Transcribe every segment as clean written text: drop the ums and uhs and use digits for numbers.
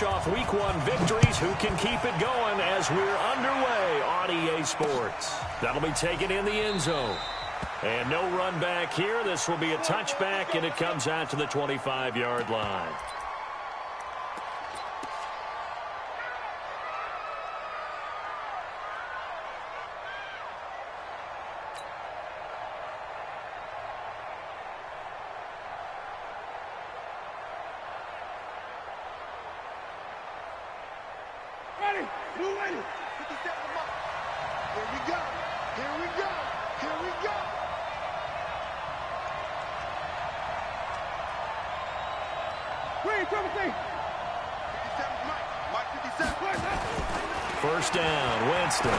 Off week one victories, who can keep it going as we're underway on EA Sports. That'll be taken in the end zone. And no run back here. This will be a touchback, and it comes out to the 25-yard line. First down, Winston.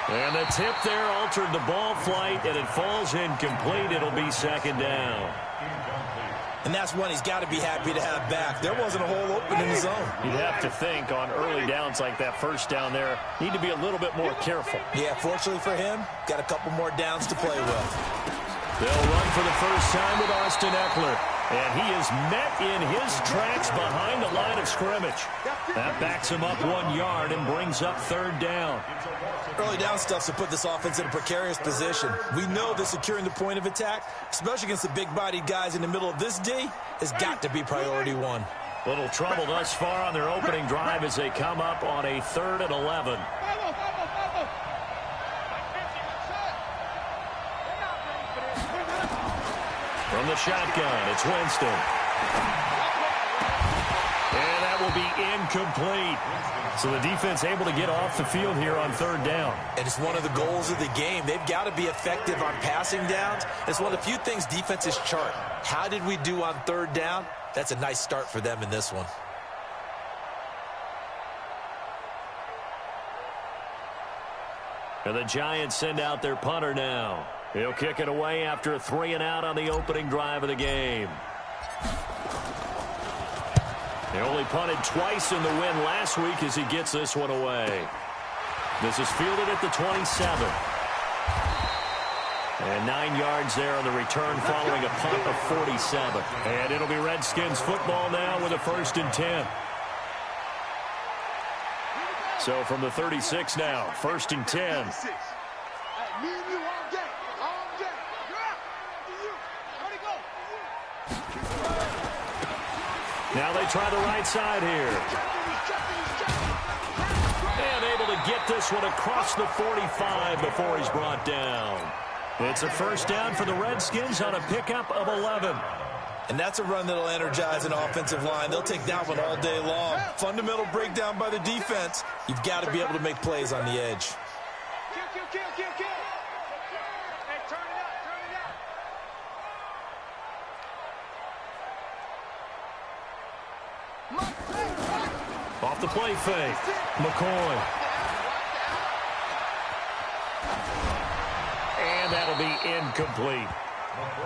And the tip there altered the ball flight, and it falls incomplete. It'll be second down. And that's one he's got to be happy to have back. There wasn't a hole open in the zone. You'd have to think on early downs like that first down there, need to be a little bit more careful. Yeah, fortunately for him, got a couple more downs to play with. They'll run for the first time with Austin Eckler. And he is met in his tracks behind the line of scrimmage. That backs him up 1 yard and brings up third down. Early down stuff to put this offense in a precarious position. We know that securing the point of attack, especially against the big-bodied guys in the middle of this D, has got to be priority one. Little trouble thus far on their opening drive as they come up on a 3rd and 11. From the shotgun, it's Winston. And that will be incomplete. So the defense able to get off the field here on third down. And it's one of the goals of the game. They've got to be effective on passing downs. It's one of the few things defenses chart. How did we do on third down? That's a nice start for them in this one. And the Giants send out their punter now. He'll kick it away after a 3-and-out on the opening drive of the game. They only punted twice in the win last week as he gets this one away. This is fielded at the 27. And 9 yards there on the return following a punt of 47. And it'll be Redskins football now with a 1st and 10. So from the 36 now, 1st and 10. Now they try the right side here. And able to get this one across the 45 before he's brought down. It's a first down for the Redskins on a pickup of 11. And that's a run that'll energize an offensive line. They'll take that one all day long. Fundamental breakdown by the defense. You've got to be able to make plays on the edge. Off the play fake, McCoy. And that'll be incomplete.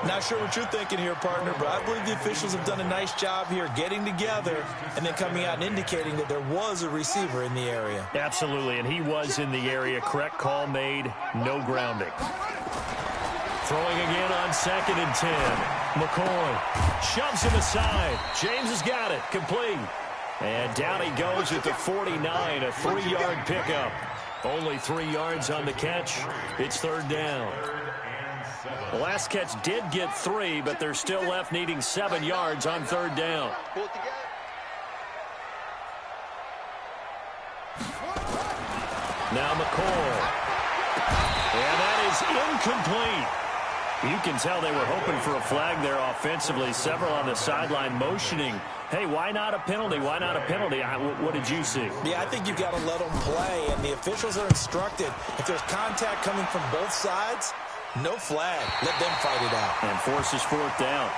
Not sure what you're thinking here, partner, but I believe the officials have done a nice job here getting together and then coming out and indicating that there was a receiver in the area. Absolutely, and he was in the area. Correct call made, no grounding. Throwing again on 2nd and 10. McCoy shoves him aside. James has got it, complete. And down he goes at the 49, a 3-yard pickup. Only 3 yards on the catch. It's third down. The last catch did get 3, but they're still left needing 7 yards on third down. Now McCoy. And that is incomplete. You can tell they were hoping for a flag there offensively. Several on the sideline motioning. Hey, why not a penalty? Why not a penalty? What did you see? Yeah, I think you've got to let them play, and the officials are instructed. If there's contact coming from both sides, no flag. Let them fight it out. And forces fourth down.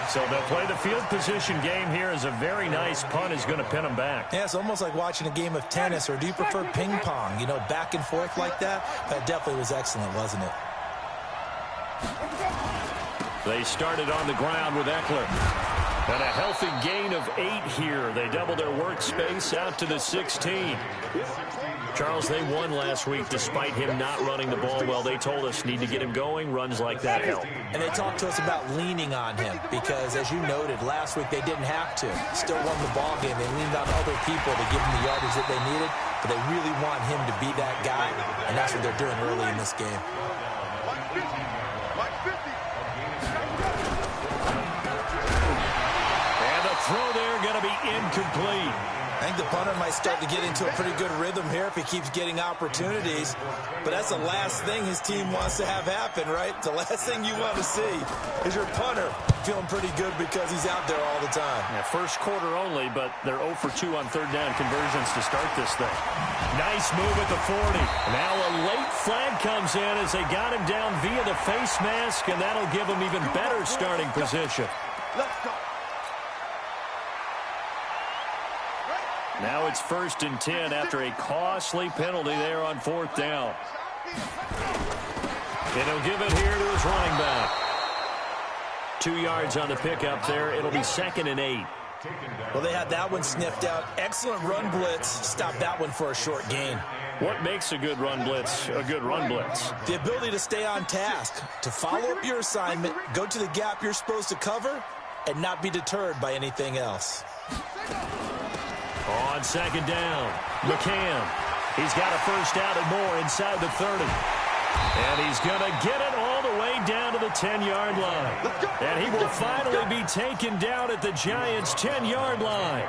So they'll play the field position game here as a very nice punt is going to pin them back. Yeah, it's almost like watching a game of tennis, or do you prefer ping pong? You know, back and forth like that? That definitely was excellent, wasn't it? They started on the ground with Eckler. And a healthy gain of 8 here. They double their workspace out to the 16. Charles, they won last week despite him not running the ball well. They told us need to get him going. Runs like that help. And they talked to us about leaning on him because, as you noted, last week they didn't have to. Still won the ball game. They leaned on other people to give them the yardage that they needed, but they really want him to be that guy, and that's what they're doing early in this game. Throw there going to be incomplete. I think the punter might start to get into a pretty good rhythm here if he keeps getting opportunities. But that's the last thing his team wants to have happen, right? The last thing you want to see is your punter feeling pretty good because he's out there all the time. Yeah, first quarter only, but they're 0 for 2 on third down conversions to start this thing. Nice move at the 40. Now a late flag comes in as they got him down via the face mask, and that'll give him even better starting position. Let's go. Now it's 1st and 10 after a costly penalty there on 4th down. And he'll give it here to his running back. 2 yards on the pickup there. It'll be 2nd and 8. Well, they had that one sniffed out. Excellent run blitz. Stop that one for a short gain. What makes a good run blitz a good run blitz? The ability to stay on task, to follow up your assignment, go to the gap you're supposed to cover, and not be deterred by anything else. On 2nd down, McCann. He's got a first down and more inside the 30. And he's going to get it all the way down to the 10-yard line. And he will finally be taken down at the Giants' 10-yard line.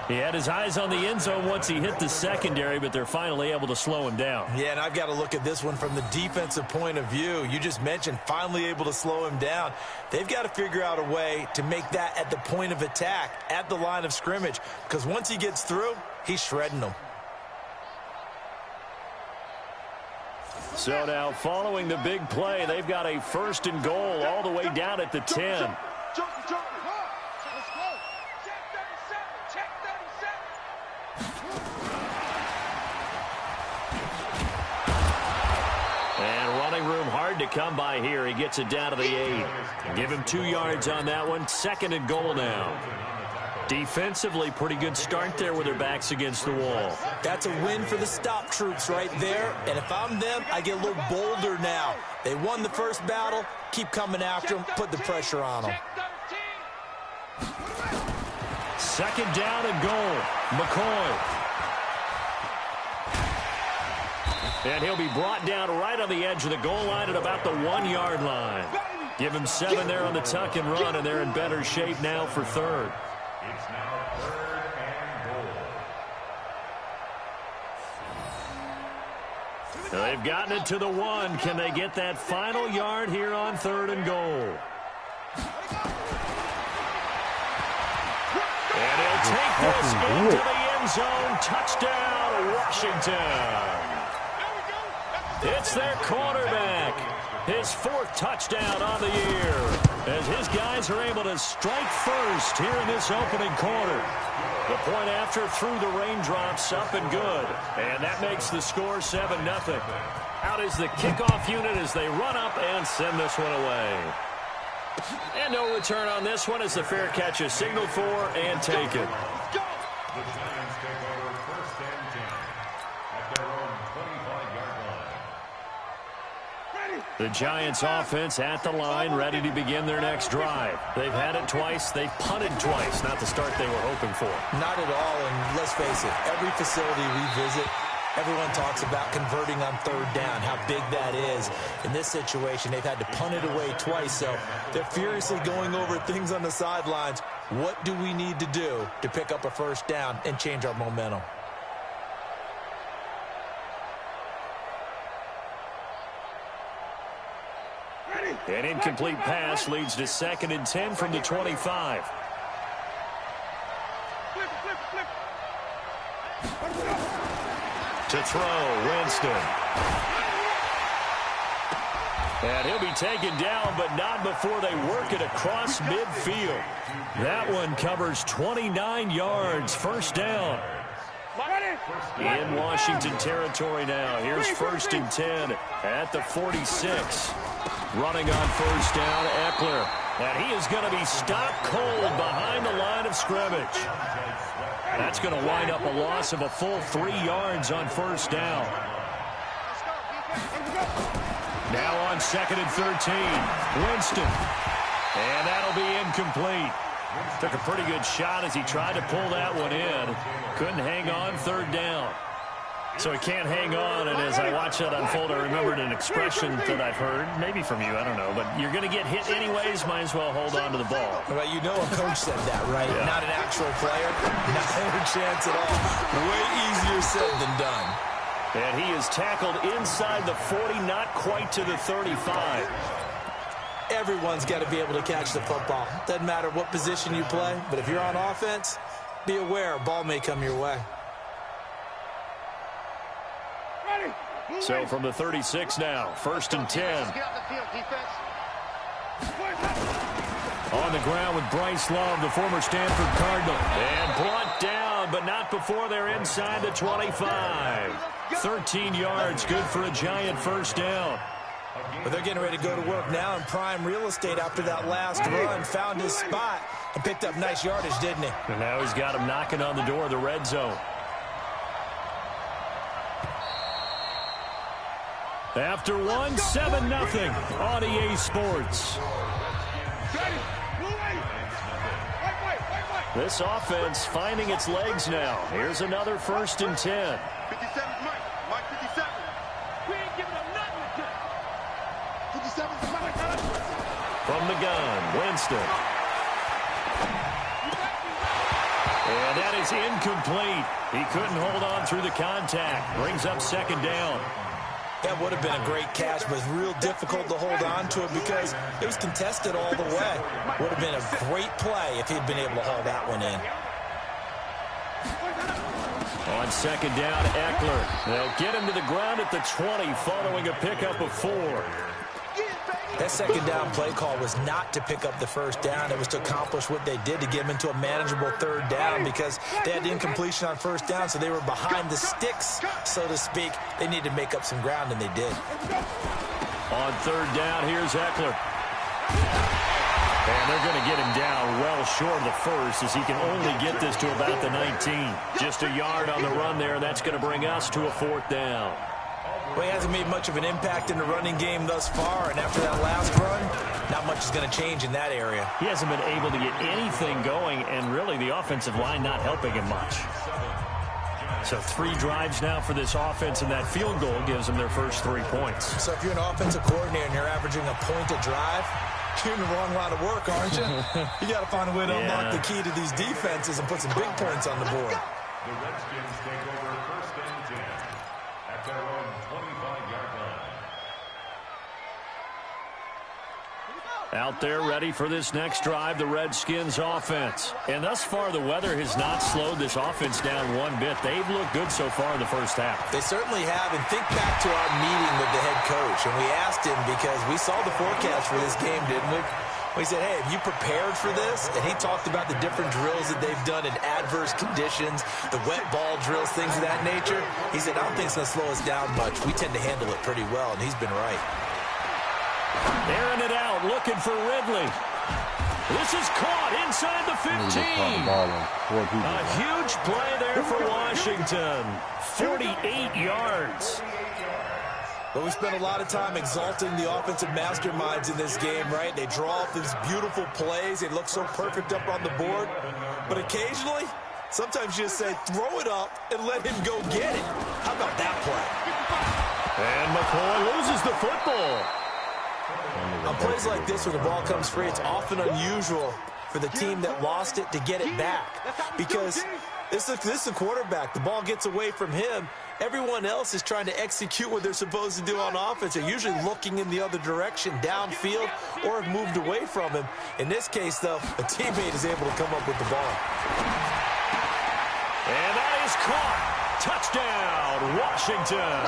He had his eyes on the end zone once he hit the secondary, but they're finally able to slow him down. Yeah, and I've got to look at this one from the defensive point of view. You just mentioned finally able to slow him down. They've got to figure out a way to make that at the point of attack, at the line of scrimmage, because once he gets through, he's shredding them. So now following the big play, they've got a 1st and goal all the way down at the 10. To come by here. He gets it down to the 8. Give him 2 yards on that one. 2nd and goal now. Defensively, pretty good start there with their backs against the wall. That's a win for the stop troops right there. And if I'm them, I get a little bolder now. They won the first battle. Keep coming after them. Put the pressure on them. 2nd down and goal. McCoy. And he'll be brought down right on the edge of the goal line at about the 1-yard line. Give him 7 there on the tuck and run, and they're in better shape now for 3rd. It's now 3rd and goal. They've gotten it to the 1. Can they get that final yard here on 3rd and goal? And he'll take this into the end zone. Touchdown, Washington. It's their quarterback. His 4th touchdown on the year. As his guys are able to strike first here in this opening quarter. The point after through the raindrops up and good. And that makes the score 7-0. Out is the kickoff unit as they run up and send this one away. And no return on this one as the fair catch is signaled for and taken. The Giants take over 1st and 10 at their own 25-yard line. The Giants offense at the line, ready to begin their next drive. They've had it twice. They've punted twice. Not the start they were hoping for. Not at all, and let's face it, every facility we visit, everyone talks about converting on 3rd down, how big that is. In this situation, they've had to punt it away twice, so they're furiously going over things on the sidelines. What do we need to do to pick up a 1st down and change our momentum? An incomplete pass leads to 2nd and 10 from the 25. To throw, Winston. And he'll be taken down, but not before they work it across midfield. That one covers 29 yards. 1st down. In Washington territory now. Here's 1st and 10 at the 46. Running on 1st down, Eckler. And he is going to be stopped cold behind the line of scrimmage. That's going to wind up a loss of a full 3 yards on first down. Now on 2nd and 13, Winston. And that'll be incomplete. Took a pretty good shot as he tried to pull that one in. Couldn't hang on 3rd down. So he can't hang on, and as I watch that unfold, I remembered an expression that I've heard, maybe from you, I don't know, but you're going to get hit anyways, might as well hold on to the ball. Well, you know a coach said that, right? Yeah. Not an actual player. Not a chance at all. Way easier said than done. And he is tackled inside the 40, not quite to the 35. Everyone's got to be able to catch the football. Doesn't matter what position you play, but if you're on offense, be aware a ball may come your way. So from the 36 now, 1st and 10. On the ground with Bryce Love, the former Stanford Cardinal. And brought down, but not before they're inside the 25. 13 yards, good for a giant first down. But they're getting ready to go to work now in prime real estate after that last run. Found his spot and picked up nice yardage, didn't he? And now he's got him knocking on the door of the red zone. After 1, 7-0 on EA Sports. This offense finding its legs now. Here's another 1st and 10. 57, Mike 57. We ain't giving up nothing. 57, from the gun, Winston. And that is incomplete. He couldn't hold on through the contact. Brings up 2nd down. That would have been a great catch, but it's real difficult to hold on to it because it was contested all the way. Would have been a great play if he'd been able to haul that one in. On 2nd down, Eckler. They'll get him to the ground at the 20 following a pickup of 4. That 2nd down play call was not to pick up the 1st down. It was to accomplish what they did to get him into a manageable 3rd down because they had incompletion on 1st down, so they were behind the sticks, so to speak. They needed to make up some ground, and they did. On 3rd down, here's Eckler. And they're going to get him down well short of the 1st as he can only get this to about the 19. Just a yard on the run there. That's going to bring us to a 4th down. Well, he hasn't made much of an impact in the running game thus far, and after that last run, not much is going to change in that area. He hasn't been able to get anything going, and really the offensive line not helping him much. So 3 drives now for this offense, and that field goal gives them their first 3 points. So if you're an offensive coordinator and you're averaging a point a drive, you're in the wrong line of work, aren't you? You got to find a way to unlock the key to these defenses and put some big points on the board. The Redskins take over 1st and 10 at their own 25-yard line. Out there ready for this next drive, the Redskins offense. And thus far, the weather has not slowed this offense down one bit. They've looked good so far in the first half. They certainly have. And think back to our meeting with the head coach. And we asked him because we saw the forecast for this game, didn't we? We said, hey, have you prepared for this? And he talked about the different drills that they've done in adverse conditions, the wet ball drills, things of that nature. He said, I don't think it's going to slow us down much. We tend to handle it pretty well, and he's been right. Airing it out, looking for Ridley. This is caught inside the 15. A huge play there for Washington. 48 yards. But we spent a lot of time exalting the offensive masterminds in this game, right? They draw up these beautiful plays. They look so perfect up on the board. But occasionally, sometimes you just say, throw it up and let him go get it. How about that play? And McCoy loses the football. On plays like this, when the ball comes free, it's often unusual for the team that lost it to get it back. Because this is a quarterback. The ball gets away from him. Everyone else is trying to execute what they're supposed to do on offense. They're usually looking in the other direction, downfield, or have moved away from him. In this case, though, a teammate is able to come up with the ball. And that is caught. Touchdown, Washington.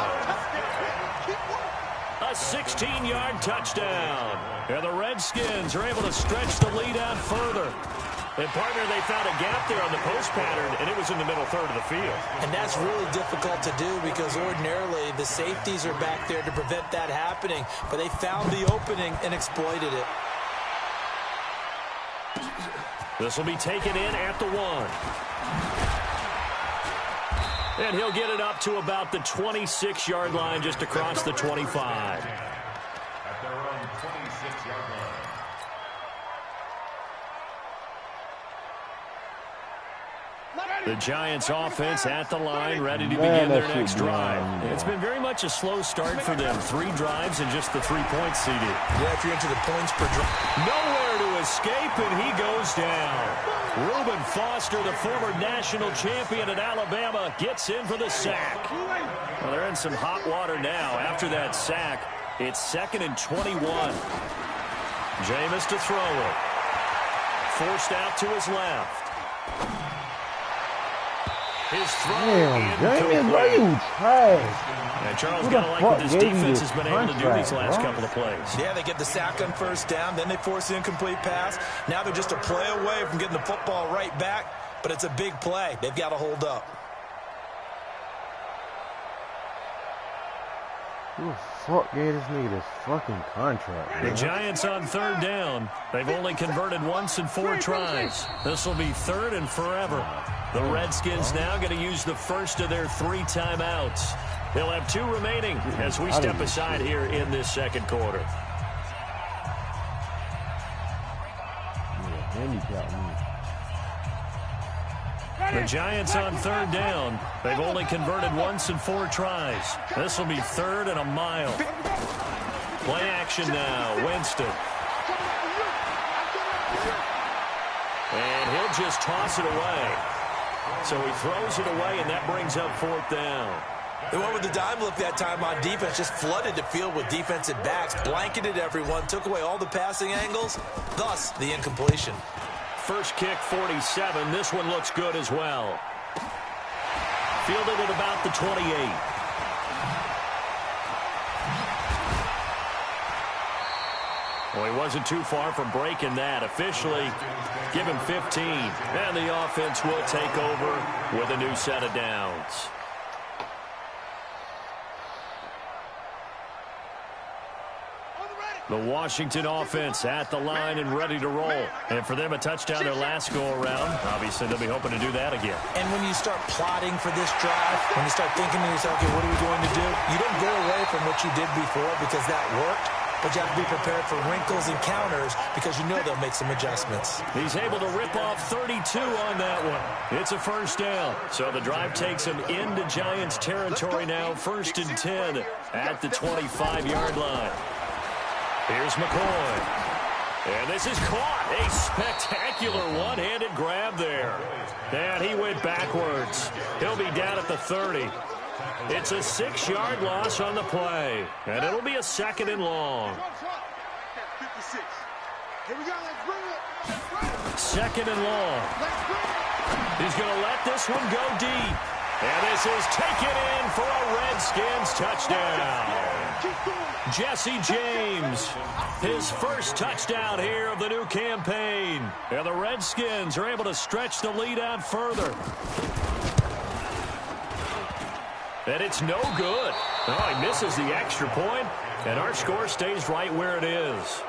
A 16-yard touchdown. And the Redskins are able to stretch the lead out further. And, partner, they found a gap there on the post pattern, and it was in the middle third of the field. And that's really difficult to do because ordinarily the safeties are back there to prevent that happening. But they found the opening and exploited it. This will be taken in at the 1. And he'll get it up to about the 26-yard line, just across the 25. At their own 26-yard line. The Giants offense at the line, ready to begin their next drive. It's been very much a slow start for them. 3 drives and just the 3 points seeded. Yeah, if you're into the points per drive. Nowhere to escape, and he goes down. Reuben Foster, the former national champion at Alabama, gets in for the sack. Well, they're in some hot water now. After that sack, it's 2nd and 21. Jameis to throw it. Forced out to his left. His throw Damn, why you trash? And Charles got to like what this defense has been able to do these last couple of plays. Yeah, they get the sack on first down, then they force the incomplete pass. Now they're just a play away from getting the football right back, but it's a big play. They've got to hold up. Who the fuck gave this nigga this fucking contract, man? The Giants on 3rd down. They've only converted once in 4 tries. This will be 3rd and forever. The Redskins now going to use the first of their 3 timeouts. They'll have 2 remaining as we step aside here in this second quarter. Yeah, handicap me. The Giants on 3rd down. They've only converted once in 4 tries. This will be 3rd and a mile. Play action now. Winston. And he'll just toss it away. So he throws it away, and that brings up 4th down. They went with the dime look that time on defense, just flooded the field with defensive backs, blanketed everyone, took away all the passing angles, thus the incompletion. First kick, 47. This one looks good as well. Fielded at about the 28. Well, he wasn't too far from breaking that. Officially, give him 15. And the offense will take over with a new set of downs. The Washington offense at the line and ready to roll. And for them, a touchdown their last go-around. Obviously, they'll be hoping to do that again. And when you start plotting for this drive, when you start thinking to yourself, okay, what are we going to do? You don't go away from what you did before because that worked. But you have to be prepared for wrinkles and counters because you know they'll make some adjustments. He's able to rip off 32 on that one. It's a first down. So the drive takes him into Giants territory now. 1st and 10 at the 25-yard line. Here's McCoy. And this is caught. A spectacular one-handed grab there. And he went backwards. He'll be down at the 30. It's a 6-yard loss on the play. And it'll be a 2nd and long. 2nd and long. He's going to let this one go deep. And this is taken in for a Redskins touchdown. Jesse James, his first touchdown here of the new campaign. And the Redskins are able to stretch the lead out further. And it's no good. Oh, he misses the extra point, and our score stays right where it is.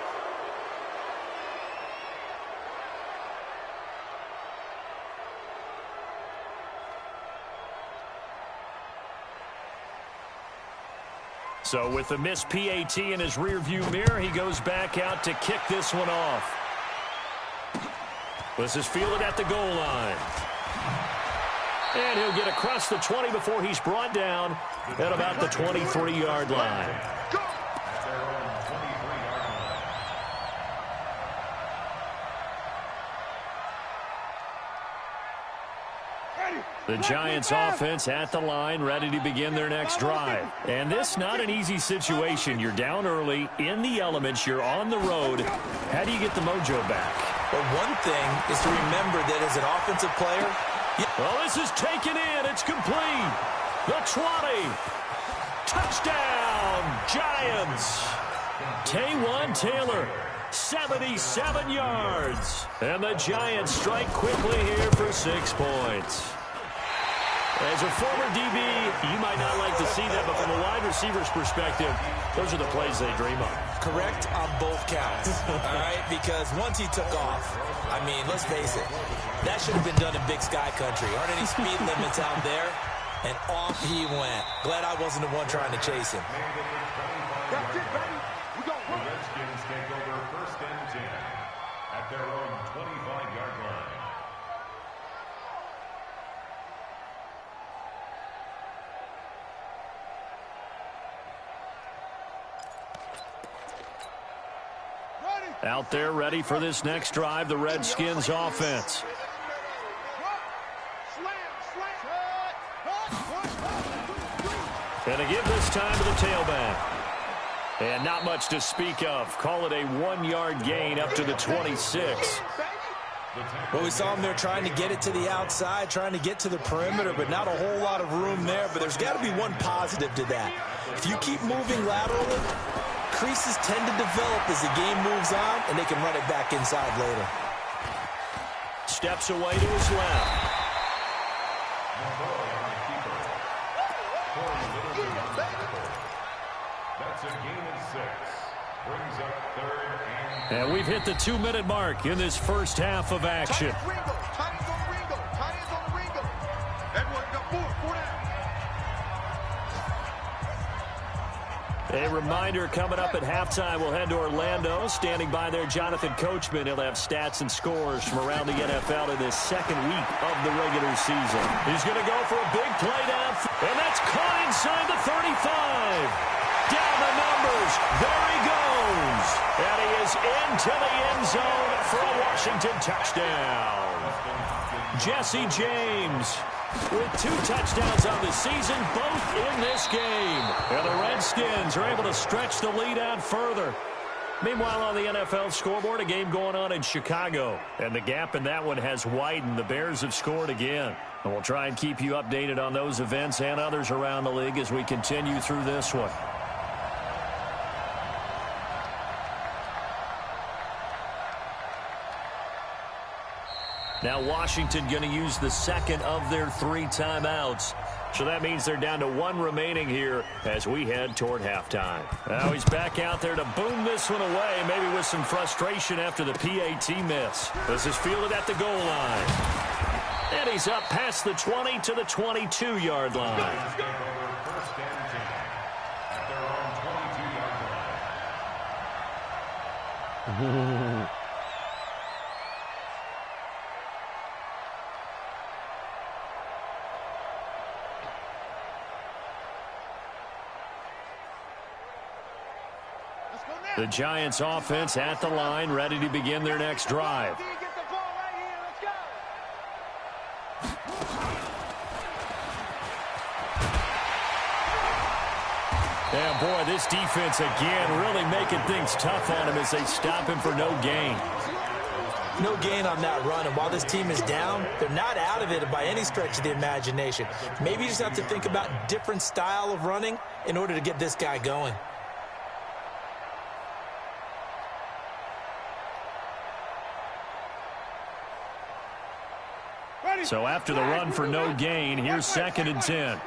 So with the missed PAT in his rearview mirror, he goes back out to kick this one off. This is fielded at the goal line. And he'll get across the 20 before he's brought down at about the 23-yard line. The Giants offense at the line, ready to begin their next drive. And this not an easy situation. You're down early, in the elements, you're on the road. How do you get the mojo back? Well, one thing is to remember that as an offensive player, well, this is taken in. It's complete. The 20. Touchdown, Giants. Taywan Taylor, 77 yards. And the Giants strike quickly here for 6 points. As a former DB, you might not like to see that, but from a wide receiver's perspective, those are the plays they dream of. correct on both counts, all right? Because once he took off, I mean, let's face it, that should have been done in Big Sky Country. Aren't any speed limits out there? And off he went. Glad I wasn't the one trying to chase him. That's it, baby. We go. The Redskins take over 1st and 10 at their own 25-yard line. Out there ready for this next drive, the Redskins offense. And a give this time to the tailback. And not much to speak of. Call it a 1-yard gain up to the 26. Well, we saw him there trying to get it to the outside, trying to get to the perimeter, but not a whole lot of room there. But there's got to be one positive to that. If you keep moving laterally, creases tend to develop as the game moves on, and they can run it back inside later. Steps away to his left. That's a gain of 6. Brings up 3rd and... And we've hit the 2-minute mark in this first half of action. A reminder coming up at halftime, we'll head to Orlando. Standing by there, Jonathan Coachman. He'll have stats and scores from around the NFL in this second week of the regular season. He's going to go for a big play down, and that's caught inside the 35. Down the numbers. There he goes. And he is into the end zone for a Washington touchdown. Jesse James with 2 touchdowns on the season, both in this game. And the Redskins are able to stretch the lead out further. Meanwhile, on the NFL scoreboard, a game going on in Chicago. And the gap in that one has widened. The Bears have scored again. And we'll try and keep you updated on those events and others around the league as we continue through this one. Now Washington going to use the second of their 3 timeouts. So that means they're down to 1 remaining here as we head toward halftime. Now he's back out there to boom this one away, maybe with some frustration after the PAT miss. This is fielded at the goal line. And he's up past the 20 to the 22-yard line. Take over 1st and 10 at their own 22-yard line. The Giants offense at the line, ready to begin their next drive. Yeah, boy, this defense again really making things tough on him as they stop him for no gain. No gain on that run, and while this team is down, they're not out of it by any stretch of the imagination. Maybe you just have to think about different style of running in order to get this guy going. So after the run for no gain, here's 2nd and 10.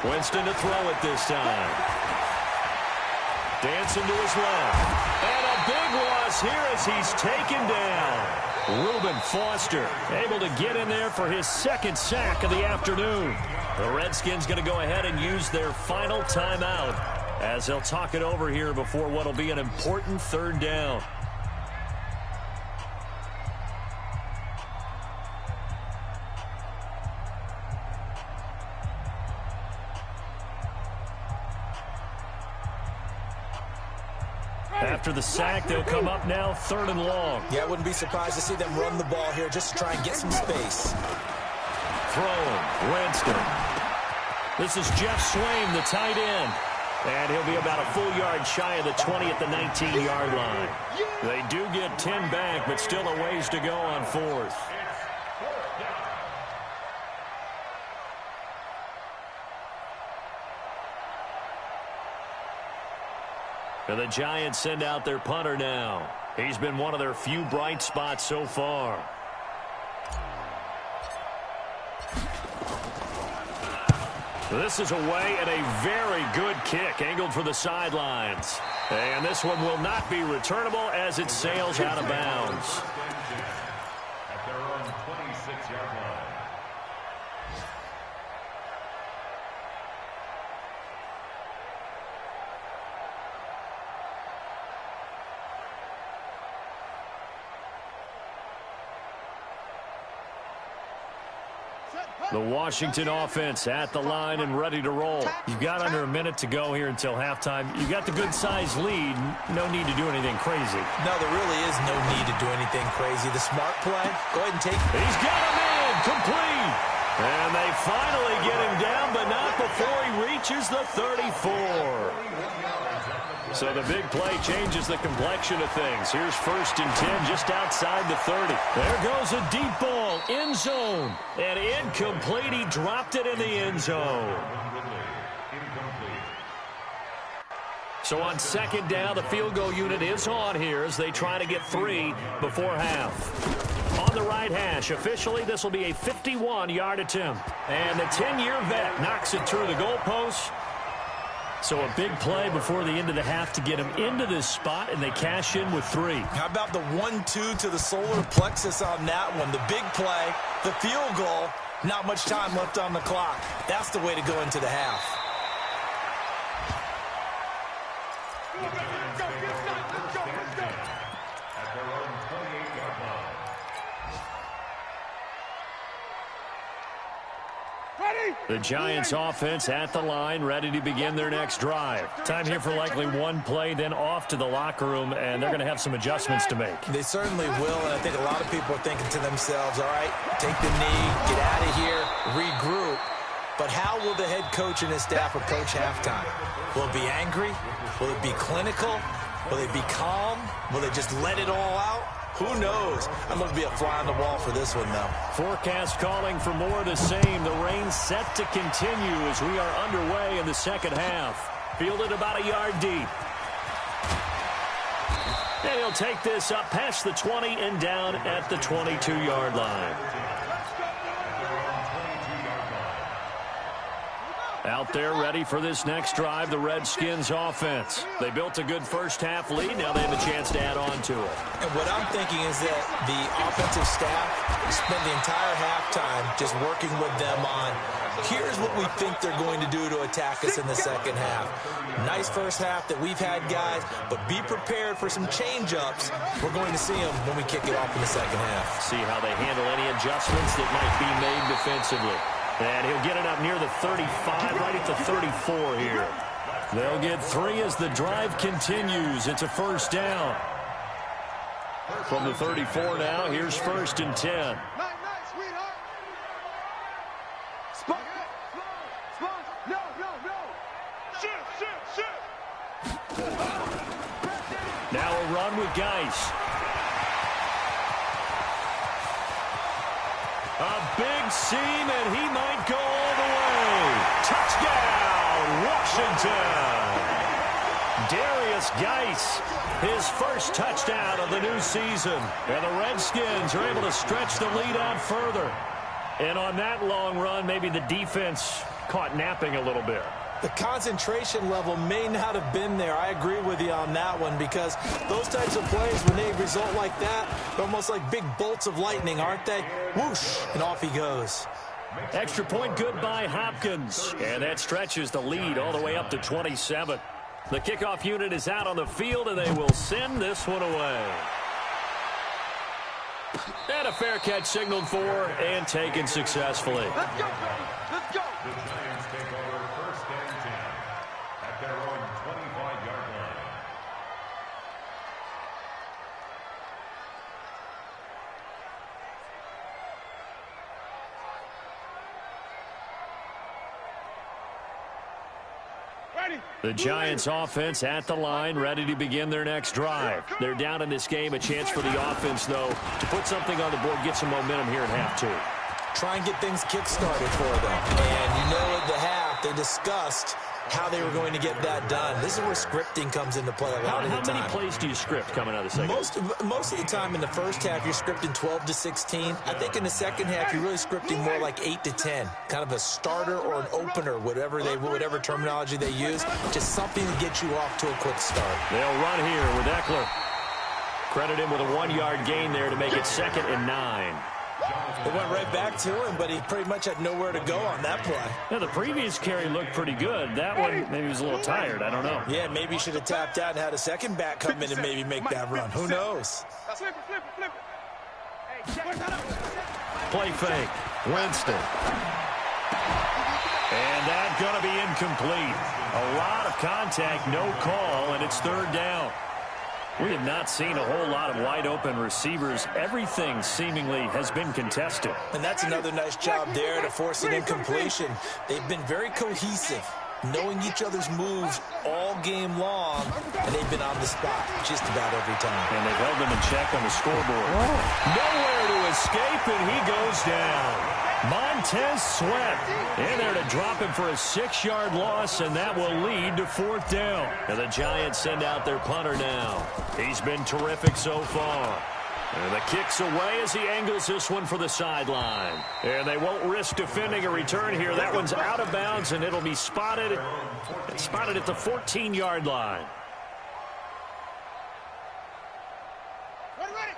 Winston to throw it this time. Dancing to his left. And a big loss here as he's taken down. Reuben Foster able to get in there for his 2nd sack of the afternoon. The Redskins going to go ahead and use their final timeout as they'll talk it over here before what will be an important 3rd down. After the sack, they'll come up now 3rd and long. Yeah, I wouldn't be surprised to see them run the ball here just to try and get some space. Throwing, Winston. This is Jeff Swain, the tight end. And he'll be about a full yard shy of the 20 at the 19-yard line. They do get 10 back, but still a ways to go on 4th. And the Giants send out their punter now. He's been one of their few bright spots so far. This is away and a very good kick angled for the sidelines. And this one will not be returnable as it sails out of bounds. At their own 26-yard line. The Washington offense at the line and ready to roll. You've got under a minute to go here until halftime. You've got the good-sized lead. No need to do anything crazy. No, there really is no need to do anything crazy. The smart play, go ahead and take it. He's got him in, complete. And they finally get him down, but not before he reaches the 34. So the big play changes the complexion of things. Here's 1st and 10 just outside the 30. There goes a deep ball, end zone. And incomplete. He dropped it in the end zone. So on 2nd down, the field goal unit is on here as they try to get 3 before half. On the right hash, officially, this will be a 51-yard attempt. And the 10-year vet knocks it through the goalpost. So a big play before the end of the half to get him into this spot, and they cash in with 3. How about the 1-2 to the solar plexus on that one? The big play, the field goal, not much time left on the clock. That's the way to go into the half. At their own 28-yard line. The Giants offense at the line, ready to begin their next drive. Time here for likely one play, then off to the locker room, and they're going to have some adjustments to make. They certainly will, and I think a lot of people are thinking to themselves, all right, take the knee, get out of here, regroup. But how will the head coach and his staff approach halftime? Will it be angry? Will it be clinical? Will they be calm? Will they just let it all out? Who knows? I'm going to be a fly on the wall for this one, though. Forecast calling for more of the same. The rain set to continue as we are underway in the second half. Fielded about a yard deep. And he'll take this up past the 20 and down at the 22-yard line. Out there ready for this next drive, the Redskins offense. They built a good first half lead. Now they have a chance to add on to it. And what I'm thinking is that the offensive staff spent the entire halftime just working with them on, here's what we think they're going to do to attack us in the second half. Nice first half that we've had, guys, but be prepared for some change-ups. We're going to see them when we kick it off in the second half. See how they handle any adjustments that might be made defensively. And he'll get it up near the 35, right at the 34 here. They'll get 3 as the drive continues. It's a first down. From the 34 now, here's 1st and 10. Nice, sweetheart. Spot. No. Shit. Now a run with Geis. A big seam, and he might go all the way. Touchdown, Washington. Darius Geis, his first touchdown of the new season. And the Redskins are able to stretch the lead out further. And on that long run, maybe the defense caught napping a little bit. The concentration level may not have been there. I agree with you on that one, because those types of plays, when they result like that, they're almost like big bolts of lightning, aren't they? Whoosh, and off he goes. Extra point good by Hopkins. And that stretches the lead all the way up to 27. The kickoff unit is out on the field, and they will send this one away. And a fair catch signaled for and taken successfully. Let's go, baby. Let's go. The Giants take over 1st and 10 at their own 25-yard line. The Giants offense at the line, ready to begin their next drive. They're down in this game. A chance for the offense, though, to put something on the board, get some momentum here in half 2. Try and get things kick-started for them. And you know at the half, they discussed how they were going to get that done. This is where scripting comes into play a lot of the time. How many plays do you script coming out of the second? Most of the time in the first half, you're scripting 12 to 16. I think in the second half, you're really scripting more like 8 to 10. Kind of a starter or an opener, whatever terminology they use. Just something to get you off to a quick start. They'll run here with Eckler. Credit him with a 1-yard gain there to make it 2nd and 9. They went right back to him, but he pretty much had nowhere to go on that play. Now, the previous carry looked pretty good. That one, maybe he was a little tired. I don't know. Yeah, maybe he should have tapped out and had a second back come in and maybe make that run. Who knows? Play fake. Winston. And that's going to be incomplete. A lot of contact, no call, and it's 3rd down. We have not seen a whole lot of wide-open receivers. Everything seemingly has been contested. And that's another nice job there to force an incompletion. They've been very cohesive, knowing each other's moves all game long, and they've been on the spot just about every time. And they've held them in check on the scoreboard. Nowhere to escape, and he goes down. Montez Sweat in there to drop him for a 6-yard loss, and that will lead to 4th down. And the Giants send out their punter now. He's been terrific so far. And the kick's away as he angles this one for the sideline. And they won't risk defending a return here. That one's out of bounds, and it'll be spotted at the 14-yard line.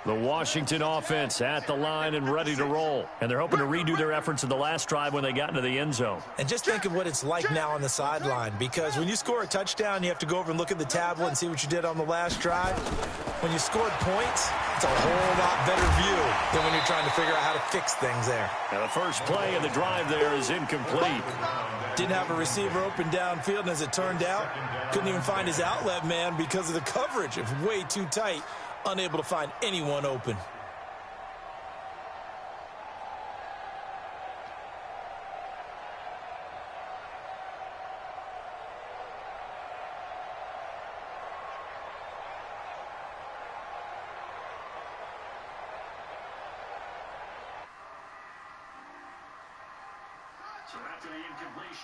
The Washington offense at the line and ready to roll. And they're hoping to redo their efforts in the last drive when they got into the end zone. And just think of what it's like now on the sideline, because when you score a touchdown, you have to go over and look at the tablet and see what you did on the last drive. When you scored points, it's a whole lot better view than when you're trying to figure out how to fix things there. Now the first play of the drive there is incomplete. Didn't have a receiver open downfield, and as it turned out, couldn't even find his outlet man because of the coverage. It was way too tight. Unable to find anyone open.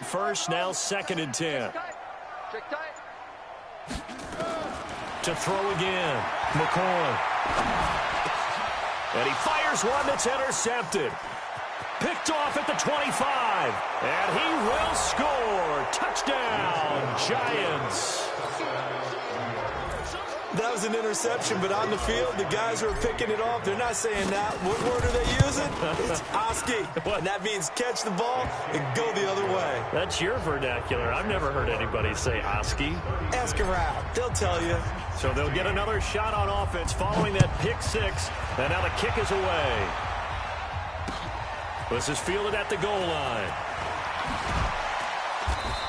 First, now 2nd and 10. To throw again. McCoy. And he fires one that's intercepted. Picked off at the 25. And he will score. Touchdown, Giants. That was an interception, but on the field, the guys who are picking it off, they're not saying that. What word are they using? It's Oski. And that means catch the ball and go the other way. That's your vernacular. I've never heard anybody say Oski. Ask around. They'll tell you. So they'll get another shot on offense following that pick 6. And now the kick is away. This is fielded at the goal line.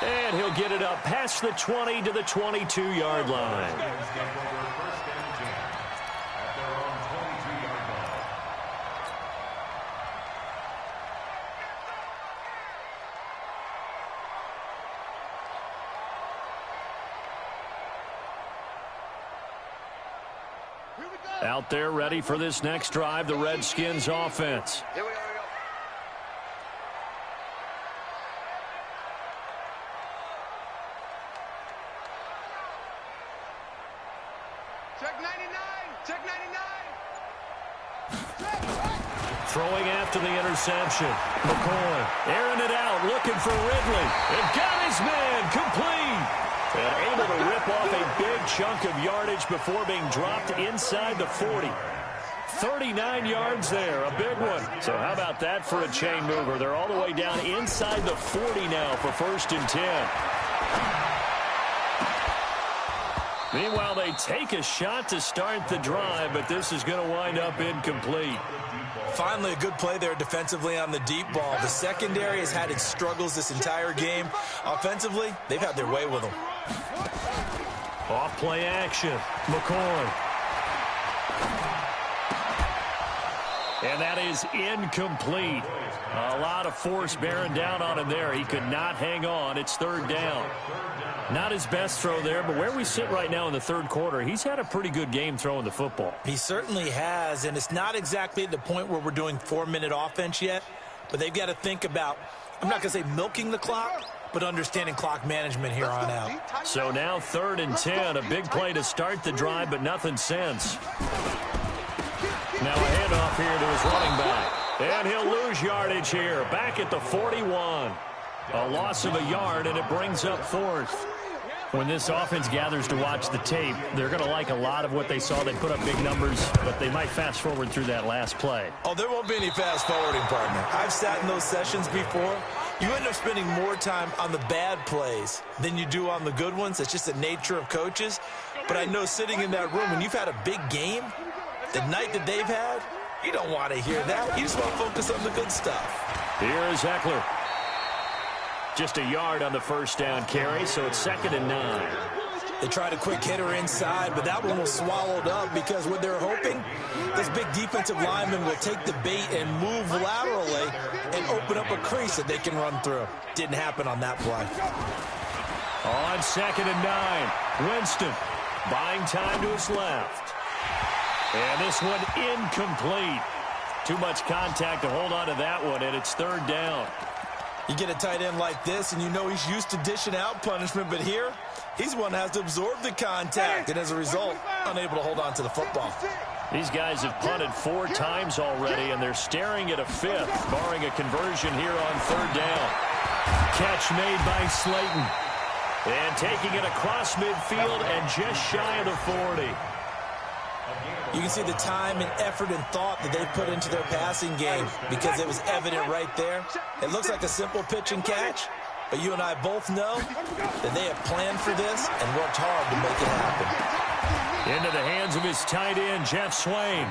And he'll get it up past the 20 to the 22-yard line. Out there ready for this next drive, the Redskins offense. Here we go. Check 99. Check 99. Throwing after the interception. McCoy airing it out, looking for Ridley. And got his man complete. And able to rip off a big chunk of yardage before being dropped inside the 40. 39 yards there, a big one. So how about that for a chain mover? They're all the way down inside the 40 now for 1st and 10. Meanwhile, they take a shot to start the drive, but this is going to wind up incomplete. Finally, a good play there defensively on the deep ball. The secondary has had its struggles this entire game. Offensively, they've had their way with them. Off play action. McCoy. And that is incomplete. A lot of force bearing down on him there. He could not hang on. It's 3rd down. Not his best throw there, but where we sit right now in the 3rd quarter, he's had a pretty good game throwing the football. He certainly has, and it's not exactly at the point where we're doing 4-minute offense yet, but they've got to think about, I'm not going to say milking the clock, but understanding clock management here on out. So now 3rd and 10, a big play to start the drive, but nothing since. Now a handoff here to his running back. And he'll lose yardage here, back at the 41. A loss of a yard, and it brings up 4th. When this offense gathers to watch the tape, they're going to like a lot of what they saw. They put up big numbers, but they might fast forward through that last play. Oh, there won't be any fast forwarding, partner. I've sat in those sessions before. You end up spending more time on the bad plays than you do on the good ones. It's just the nature of coaches. But I know sitting in that room, when you've had a big game, the night that they've had, you don't want to hear that. You just want to focus on the good stuff. Here is Eckler. Just a yard on the first down carry, so it's 2nd and 9. They tried a quick hitter inside, but that one was swallowed up because what they're hoping, this big defensive lineman will take the bait and move laterally and open up a crease that they can run through. Didn't happen on that play. On 2nd and 9, Winston buying time to his left. And this one incomplete. Too much contact to hold on to that one, and it's 3rd down. You get a tight end like this, and you know he's used to dishing out punishment, but here, he's one that has to absorb the contact, and as a result, unable to hold on to the football. These guys have punted 4 times already, and they're staring at a 5th, barring a conversion here on 3rd down. Catch made by Slayton. And taking it across midfield and just shy of the 40. You can see the time and effort and thought that they put into their passing game because it was evident right there. It looks like a simple pitch and catch, but you and I both know that they have planned for this and worked hard to make it happen. Into the hands of his tight end, Jeff Swain.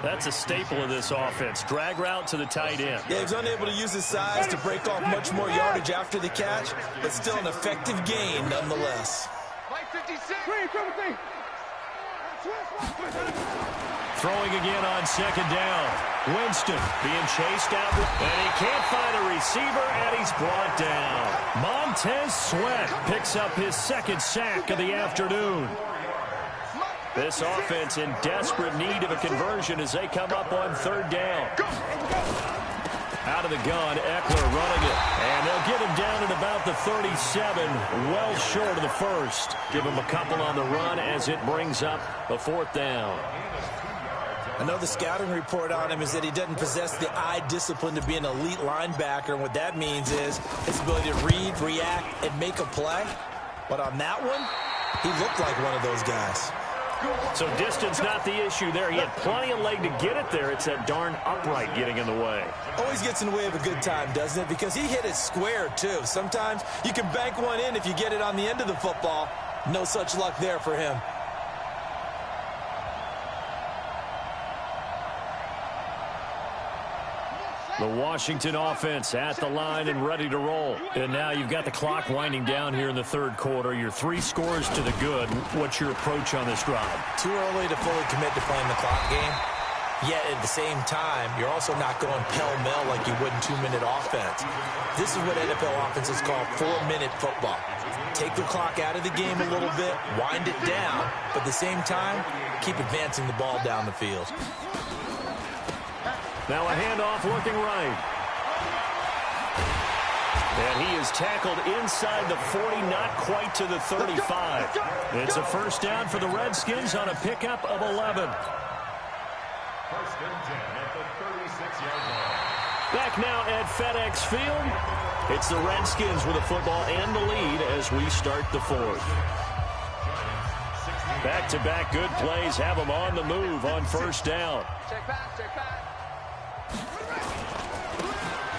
That's a staple of this offense. Drag route to the tight end. Yeah, he's unable to use his size to break off much more yardage after the catch, but still an effective gain nonetheless. Throwing again on 2nd down. Winston being chased out, and he can't find a receiver, and he's brought down. Montez Sweat picks up his 2nd sack of the afternoon. This offense in desperate need of a conversion as they come up on 3rd down. Out of the gun, Eckler running it. And they'll get him down at about the 37, well short of the 1st. Give him a couple on the run as it brings up the 4th down. I know the scouting report on him is that he doesn't possess the eye discipline to be an elite linebacker. And what that means is his ability to read, react, and make a play. But on that one, he looked like one of those guys. So distance not the issue there. He had plenty of leg to get it there. It's that darn upright getting in the way. Always gets in the way of a good time, doesn't it? Because he hit it square, too. Sometimes you can bank one in if you get it on the end of the football. No such luck there for him. The Washington offense at the line and ready to roll. And now you've got the clock winding down here in the 3rd quarter. You're 3 scores to the good. What's your approach on this drive? Too early to fully commit to playing the clock game. Yet at the same time, you're also not going pell-mell like you would in 2-minute offense. This is what NFL offenses call 4-minute football. Take the clock out of the game a little bit, wind it down, but at the same time, keep advancing the ball down the field. Now a handoff looking right. And he is tackled inside the 40, not quite to the 35. It's a 1st down for the Redskins on a pickup of 11. 1st and 10 at the 36-yard line. Back now at FedEx Field. It's the Redskins with the football and the lead as we start the 4th. Back-to-back good plays have them on the move on 1st down. Check back.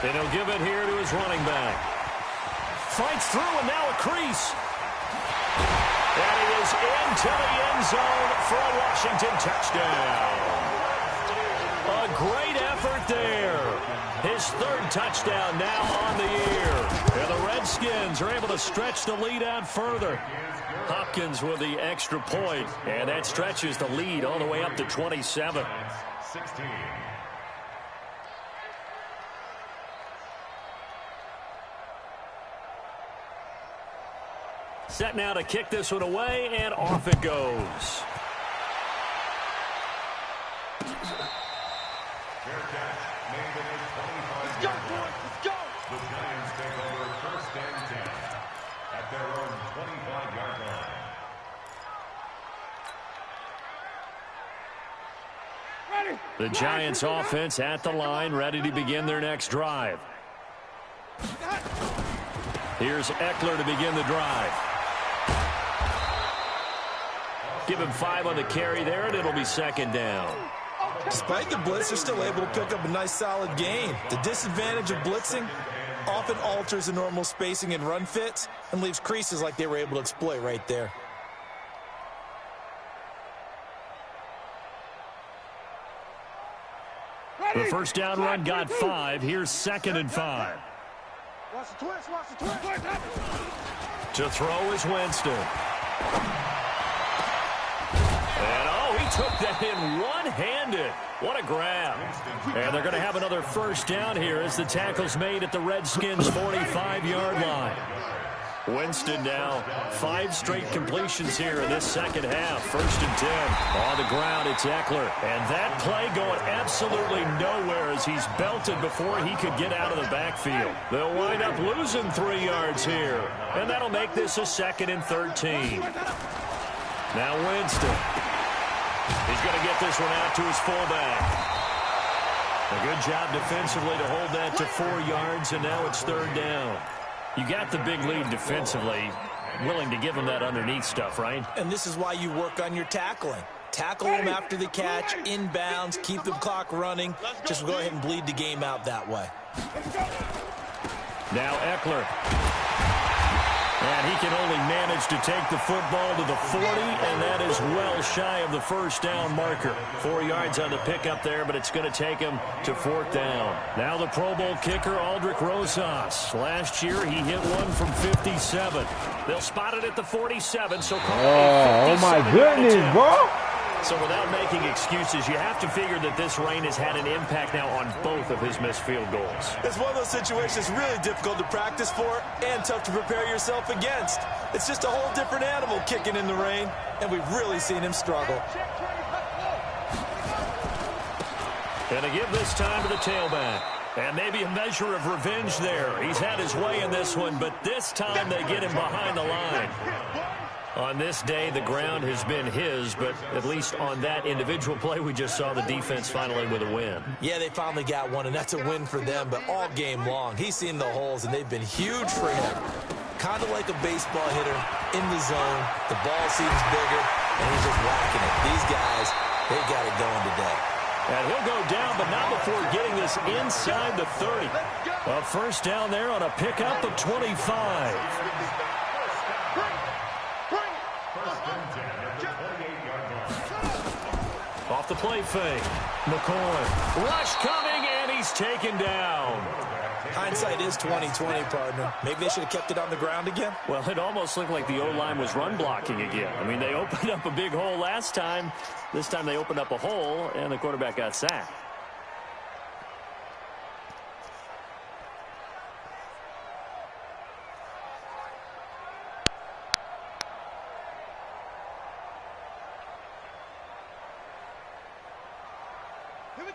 And he'll give it here to his running back. Fights through, and now a crease. And he is into the end zone for a Washington touchdown. A great effort there. His 3rd touchdown now on the year. And the Redskins are able to stretch the lead out further. Hopkins with the extra point, and that stretches the lead all the way up to 27. 16. Set now to kick this one away, and off it goes. The Giants take over first and 10 at their own 25-yard line. The Giants offense at the line, ready to begin their next drive. Here's Eckler to begin the drive. Give him 5 on the carry there, and it'll be second down. Despite the blitz, they're still able to pick up a nice solid gain. The disadvantage of blitzing often alters the normal spacing and run fits and leaves creases like they were able to exploit right there. The first down run got 5. Here's second and 5. Watch the twist, watch the twist. To throw is Winston. And he took that in one-handed. What a grab. And they're going to have another first down here as the tackle's made at the Redskins' 45-yard line. Winston now 5 straight completions here in this second half. First and 10. On the ground, it's Eckler. And that play going absolutely nowhere as he's belted before he could get out of the backfield. They'll wind up losing 3 yards here. And that'll make this a second and 13. Now Winston. He's going to get this one out to his fullback. A good job defensively to hold that to 4 yards, and now it's third down. You got the big lead defensively, willing to give him that underneath stuff, right? And this is why you work on your tackling. Tackle them after the catch, inbounds, keep the clock running. Just go ahead and bleed the game out that way. Now Eckler. And he can only manage to take the football to the 40, and that is well shy of the first down marker. 4 yards on the pickup there, but it's going to take him to fourth down. Now the Pro Bowl kicker, Aldrich Rosas. Last year, he hit one from 57. They'll spot it at the 47, so call oh my goodness, bro. So without making excuses, you have to figure that this rain has had an impact now on both of his missed field goals. It's one of those situations really difficult to practice for and tough to prepare yourself against. It's just a whole different animal kicking in the rain, and we've really seen him struggle. And to give this time to the tailback. And maybe a measure of revenge there. He's had his way in this one, but this time they get him behind the line. On this day, the ground has been his, but at least on that individual play, we just saw the defense finally with a win. Yeah, they finally got one, and that's a win for them, but all game long, he's seen the holes, and they've been huge for him. Kind of like a baseball hitter in the zone. The ball seems bigger, and he's just whacking it. These guys, they got it going today. And he'll go down, but not before getting this inside the 30. A first down there on a pickup of 25. Off the play fake. McCoy. Rush coming, and he's taken down. Hindsight is 20/20, partner. Maybe they should have kept it on the ground again. Well, it almost looked like the O-line was run blocking again. I mean, they opened up a big hole last time. This time they opened up a hole, and the quarterback got sacked.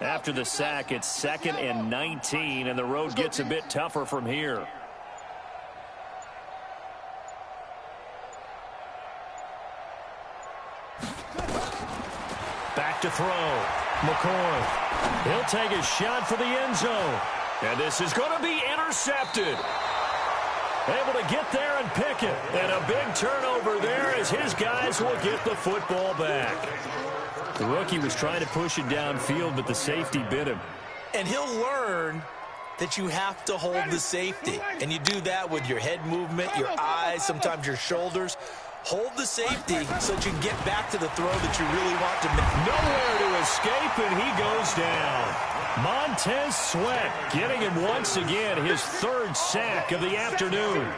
After the sack, it's 2nd and 19, and the road gets a bit tougher from here. Back to throw. McCoy. He'll take a shot for the end zone. And this is going to be intercepted. Able to get there and pick it. And a big turnover there as his guys will get the football back. The rookie was trying to push it downfield, but the safety bit him. And he'll learn that you have to hold the safety. And you do that with your head movement, your eyes, sometimes your shoulders. Hold the safety so that you can get back to the throw that you really want to make. Nowhere to escape, and he goes down. Montez Sweat getting him once again, his 3rd sack of the afternoon.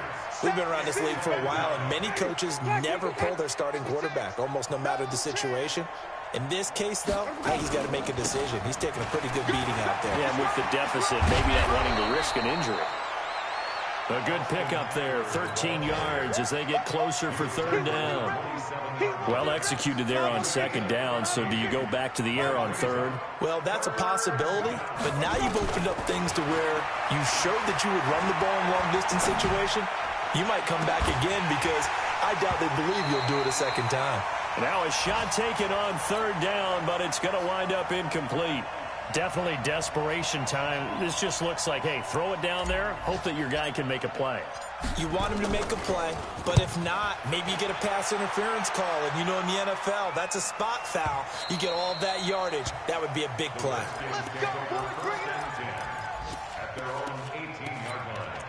We've been around this league for a while, and many coaches never pull their starting quarterback, almost no matter the situation. In this case, though, I think he's got to make a decision. He's taking a pretty good beating out there. Yeah, with the deficit, maybe not wanting to risk an injury. A good pickup there, 13 yards as they get closer for third down. Well executed there on second down, so do you go back to the air on third? Well, that's a possibility, but now you've opened up things to where you showed that you would run the ball in long-distance situation. You might come back again because I doubt they believe you'll do it a second time. Now a shot taken on third down, but it's going to wind up incomplete. Definitely desperation time. This just looks like, hey, throw it down there, hope that your guy can make a play. You want him to make a play, but if not, maybe you get a pass interference call. And you know in the NFL, that's a spot foul. You get all that yardage. That would be a big play. Let's go, boys. Bring it up. At their own 18-yard line.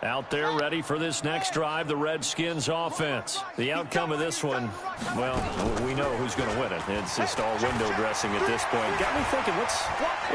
Out there ready for this next drive, the Redskins offense. The outcome of this one, well, we know who's going to win it. It's just all window dressing at this point. Got me thinking, what's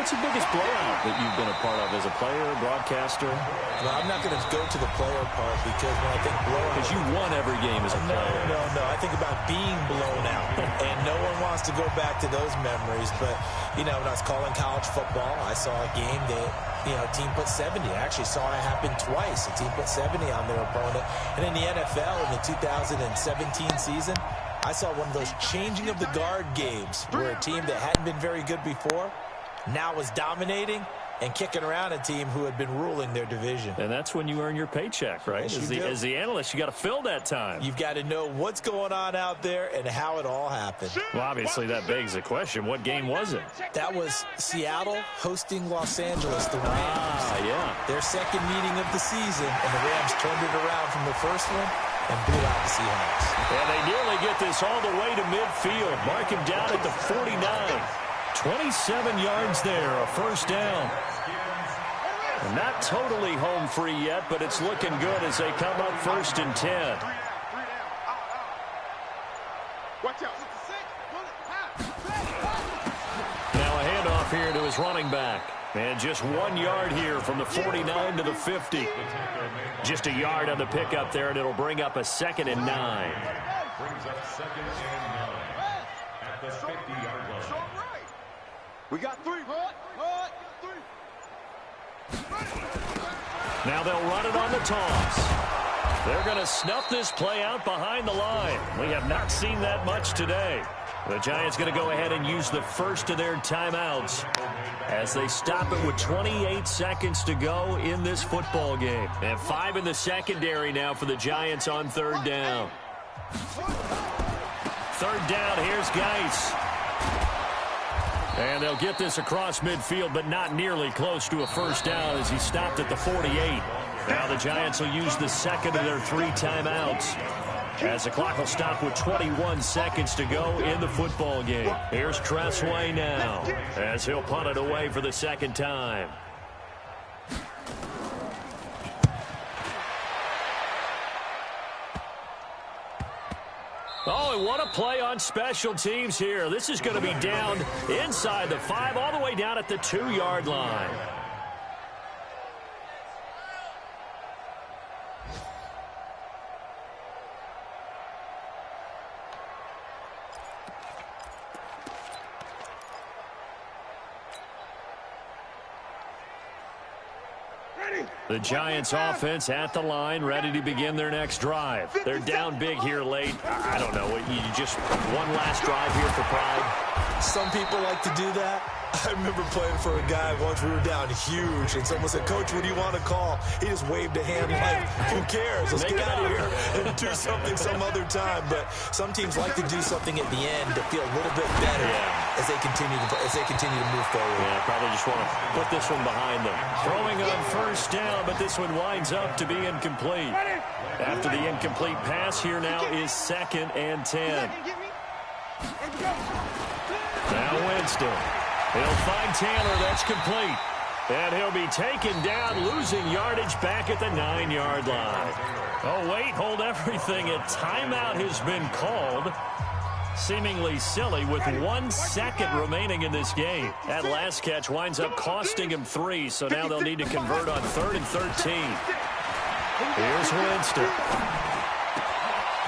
the biggest blowout that you've been a part of as a player, broadcaster? Well, I'm not going to go to the player part because when I think blowout... Because you won every game as a player. No. I think about being blown out. And no one wants to go back to those memories. But, you know, when I was calling college football, I saw a game that, you know, a team put 70. I actually saw it happen twice. A team put 70 on their opponent. And in the NFL, in the 2017 season, I saw one of those changing of the guard games where a team that hadn't been very good before now was dominating and kicking around a team who had been ruling their division. And that's when you earn your paycheck, right? Yes, As the analyst, you got to fill that time. You've got to know what's going on out there and how it all happened. Well, obviously, that begs the question, what game was it? That was Seattle hosting Los Angeles, the Rams. Yeah. Their second meeting of the season, and the Rams turned it around from the first one and blew out the Seahawks. And they nearly get this all the way to midfield. Mark him down at the 49. 27 yards there, a first down. And not totally home free yet, but it's looking good as they come up first and 10. Watch out. Now a handoff here to his running back. And just 1 yard here from the 49 to the 50. Just a yard on the pickup there, and it'll bring up a 2nd and 9. Brings up 2nd and 9 at the 50-yard line. We got three. Now they'll run it on the toss. They're going to snuff this play out behind the line. We have not seen that much today. The Giants going to go ahead and use the first of their timeouts as they stop it with 28 seconds to go in this football game. And 5 in the secondary now for the Giants on third down. Third down, here's Geis. And they'll get this across midfield, but not nearly close to a first down as he stopped at the 48. Now the Giants will use the second of their 3 timeouts as the clock will stop with 21 seconds to go in the football game. Here's Tressway now as he'll punt it away for the second time. Oh, and what a play on special teams here. This is going to be down inside the 5, all the way down at the 2-yard line. The Giants offense at the line, ready to begin their next drive. They're down big here late. I don't know. You just one last drive here for pride. Some people like to do that. I remember playing for a guy once we were down huge, and someone said, "Coach, what do you want to call?" He just waved a hand like, "Who cares? Let's get out of here and do something some other time." But some teams like to do something at the end to feel a little bit better as they continue to move forward. Yeah, probably just want to put this one behind them. Throwing on first down, but this one winds up to be incomplete. After the incomplete pass, here now is 2nd and 10. Now Winston. He'll find Taylor. That's complete. And he'll be taken down, losing yardage back at the 9-yard line. Oh, wait, hold everything. A timeout has been called. Seemingly silly with 1 second remaining in this game. That last catch winds up costing him 3, so now they'll need to convert on 3rd and 13. Here's Winston.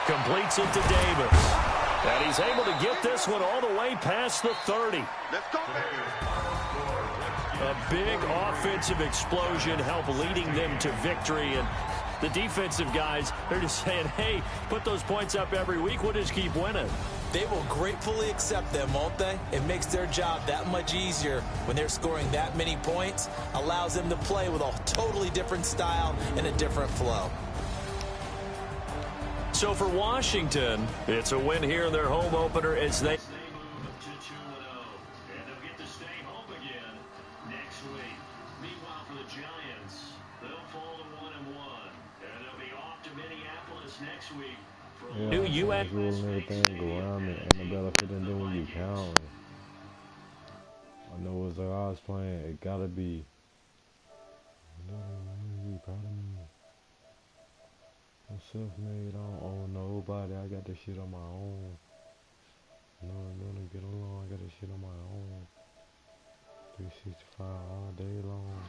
Completes it to Davis. And he's able to get this one all the way past the 30. Let's go, baby. A big offensive explosion helped leading them to victory. And the defensive guys, they're just saying, hey, put those points up every week. We'll just keep winning. They will gratefully accept them, won't they? It makes their job that much easier when they're scoring that many points. Allows them to play with a totally different style and a different flow. So for Washington, it's a win here in their home opener as they... Yeah, New U.S. rules and everything go around me and the benefit and then when you counting. I know it's like I was playing, it gotta be. You proud of me. I'm self-made, I don't owe nobody, I got this shit on my own. No, gonna get along, I got this shit on my own. 365 all day long.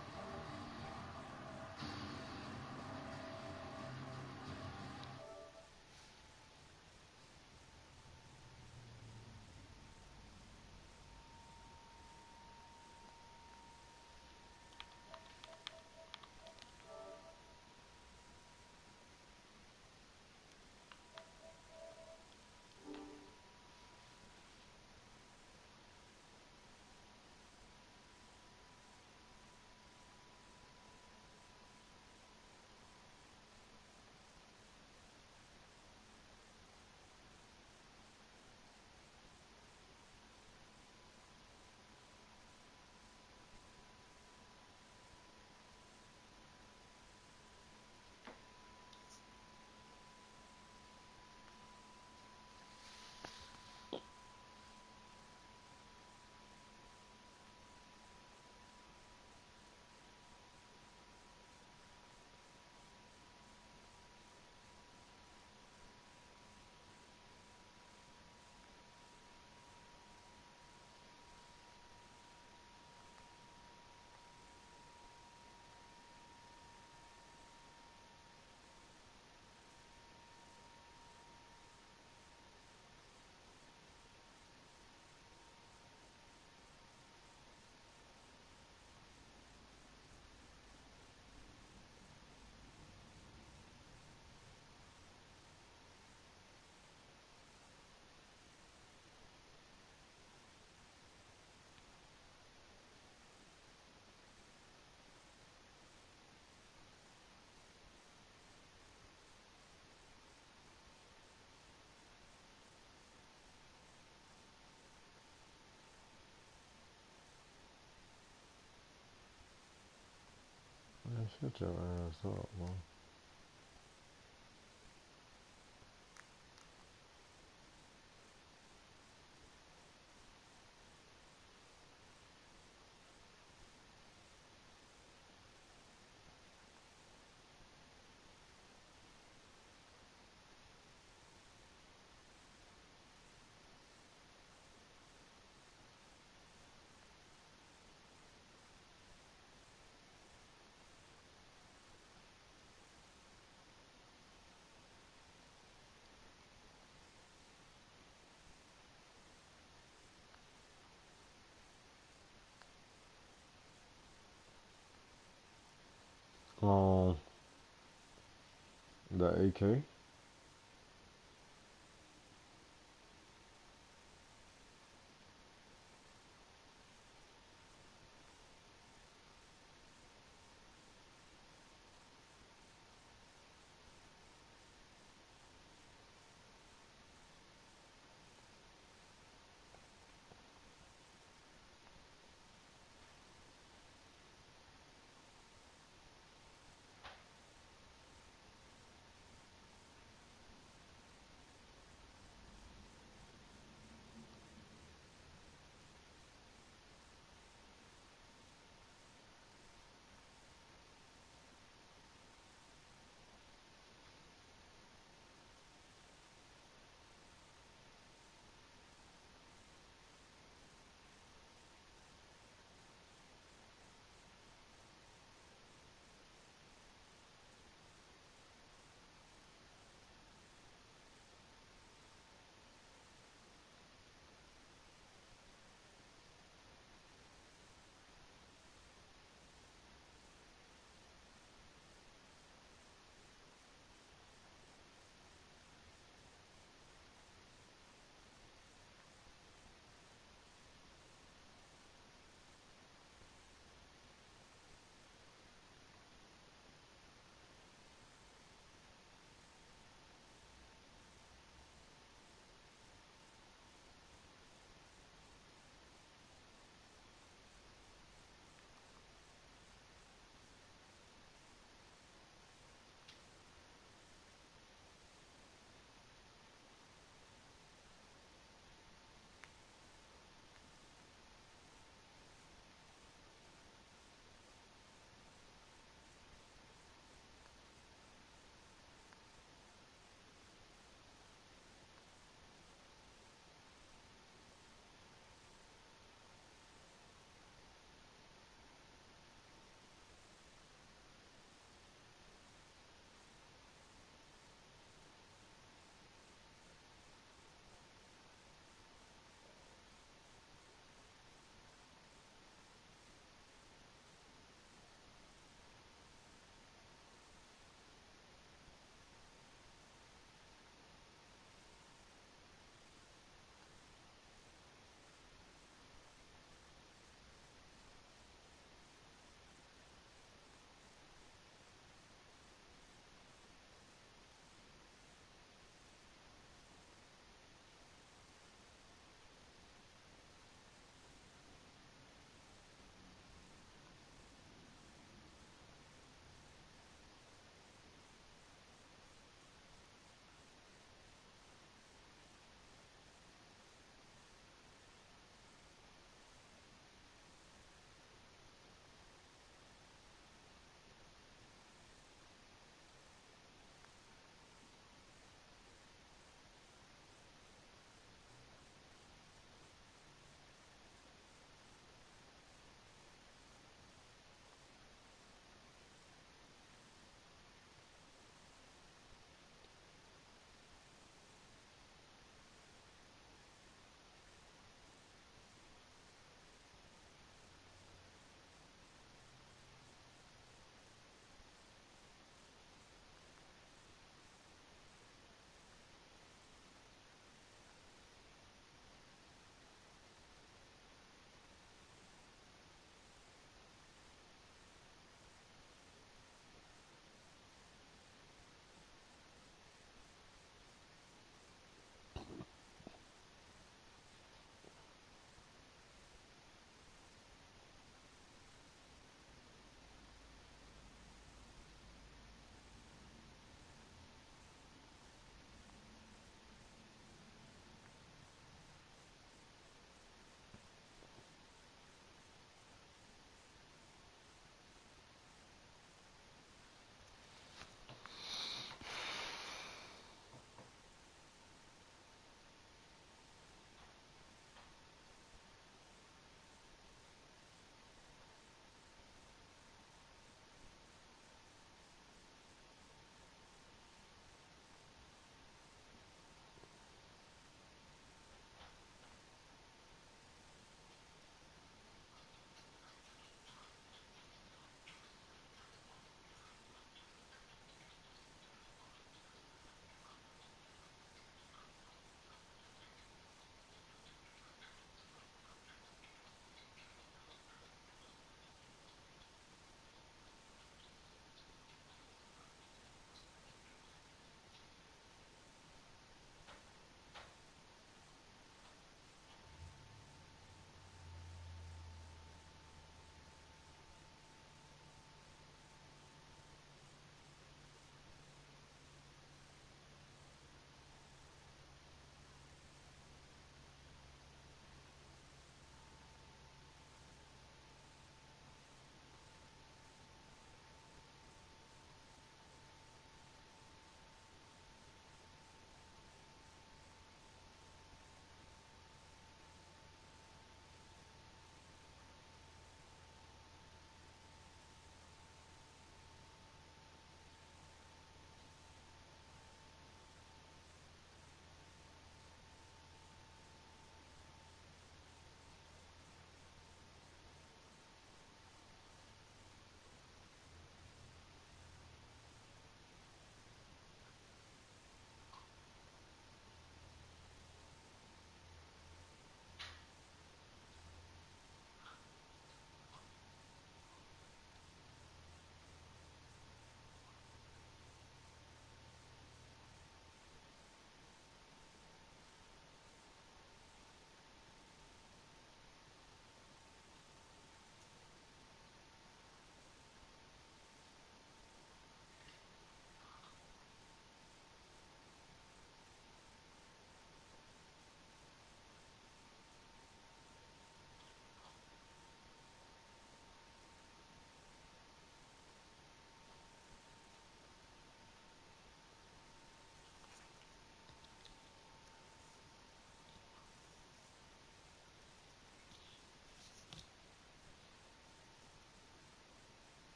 Man, shut your ass up, man. The AK.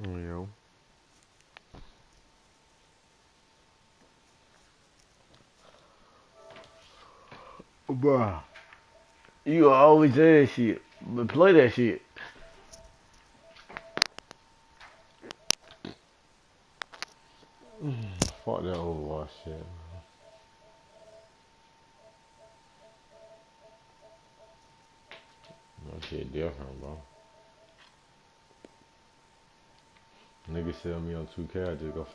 Yo. Bruh. You always say that shit, but play that shit. Fuck that Overwatch shit. That shit different, bro. Nigga sell me on 2K, I just go find